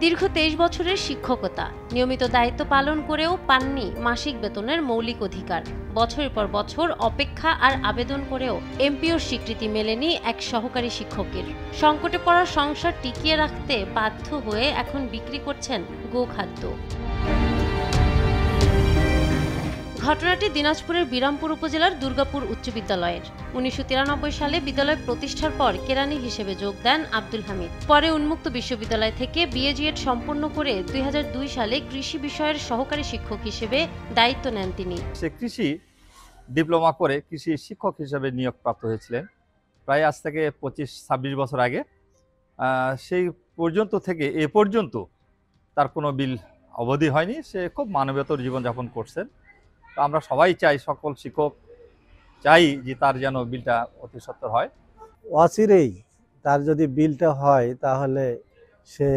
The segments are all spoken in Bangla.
দীর্ঘ 23 বছরের শিক্ষকতা, নিয়মিত দায়িত্ব পালন করেও পাননি মাসিক বেতনের মৌলিক অধিকার। বছরের পর বছর অপেক্ষা আর আবেদন করেও এমপিওর স্বীকৃতি মেলেনি এক সহকারী শিক্ষকের। সংকটে পড়া সংসার টিকিয়ে রাখতে বাধ্য হয়ে এখন বিক্রি করছেন গোখাদ্য। ঘটনাটি দিনাজপুরের বিরামপুর উপজেলার দুর্গাপুর উচ্চ বিদ্যালয়ের। 1993 সালে বিদ্যালয় প্রতিষ্ঠার পর কেরানি হিসেবে যোগ দেন আব্দুল হামিদ। পরে উন্মুক্ত বিশ্ববিদ্যালয় থেকে বিএ-জিএড সম্পন্ন করে 2002 সালে কৃষি বিষয়ের সহকারী শিক্ষক হিসেবে দায়িত্ব নেন তিনি। সে কৃষি ডিপ্লোমা করে কৃষি শিক্ষক হিসেবে নিয়োগপ্রাপ্ত হয়েছিলেন প্রায় আজ থেকে 25-26 বছর আগে। সেই পর্যন্ত থেকে এ পর্যন্ত তার কোনো বিল অবধি হয়নি। সে খুব মানবীয়তর জীবনযাপন করছেন। তো আমরা সবাই চাই, সকল শিক্ষক চাই যে তার যেন বিলটা অতি সত্বর হয়। অচিরেই তার যদি বিলটা হয় তাহলে সে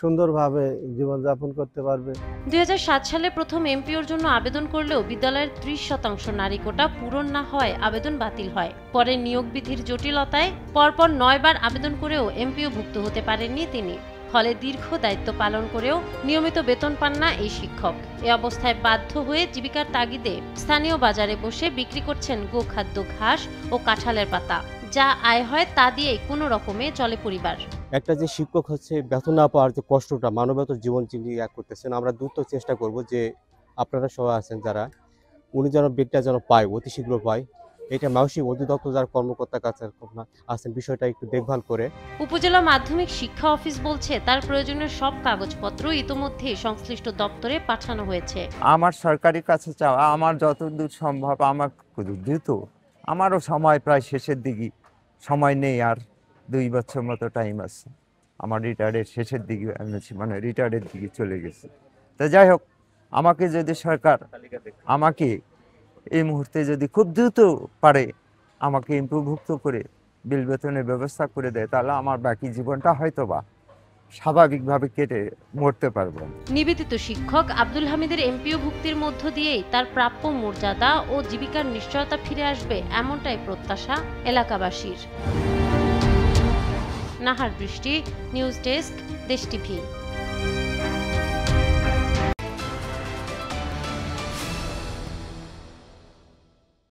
সুন্দরভাবে জীবনযাপন করতে পারবে। 2007 সালে প্রথম এমপিওর জন্য আবেদন করলেও বিদ্যালয়ের 30% নারী কোটা পূরণ না হয় আবেদন বাতিল হয়। পরে নিয়োগ বিধির জটিলতায় পরপর 9 বার আবেদন করেও এমপিও ভুক্ত হতে পারেননি তিনি। ফলে দীর্ঘ দায়িত্ব পালন করেও নিয়মিত বেতন পান না এই শিক্ষক। এ অবস্থায় বাধ্য হয়ে জীবিকার তাগিদে স্থানীয় বাজারে বসে বিক্রি করছেন গোখাদ্য, ঘাস ও কাঁঠালের পাতা। যা আয় হয় তা দিয়েই কোনো রকমে চলে পরিবার। একটা যে শিক্ষক হচ্ছে বেতন না পাওয়ার যে কষ্টটা, মানবতার জীবন যিনি করতেছেন, আমরা দ্রুত চেষ্টা করব যে আপনারা সবাই আছেন যারা, উনি যেন বেডটা যেন পায়, অতি শীঘ্র পায়। এটা মানসিক অধিদপ্তর যারা কর্মকর্তার কাছে আছেন বিষয়টা একটু দেখভাল করে। উপজেলা মাধ্যমিক শিক্ষা অফিস বলছে তার প্রয়োজনীয় সব কাগজপত্র ইতোমধ্যে সংশ্লিষ্ট দপ্তরে পাঠানো হয়েছে। আমার সরকারি কাছে চাওয়া, আমার যতদূর সম্ভব আমার দ্রুত, আমারও সময় প্রায় শেষের দিকে, সময় নেই আর 2 বছর মতো টাইম আছে। আমার রিটায়ার্ডের শেষের দিকে মানে রিটায়ার্ডের দিকে চলে গেছে। তো যাই হোক, আমাকে যদি সরকার আমাকে এই মুহূর্তে যদি খুব দ্রুত পারে আমাকে এমপিওভুক্ত করে বিল বেতনের ব্যবস্থা করে দেয়, তাহলে আমার বাকি জীবনটা হয়তোবা স্বাভাবিকভাবে কেটে মরতে পারবো। নিবেদিত শিক্ষক আব্দুল হামিদের এমপিও ভুক্তির মধ্য দিয়েই তার প্রাপ্য মর্যাদা ও জীবিকার নিশ্চয়তা ফিরে আসবে, এমনটাই প্রত্যাশা এলাকাবাসীর। নাহার বৃষ্টি, নিউজ ডেস্ক, দেশ টিভি।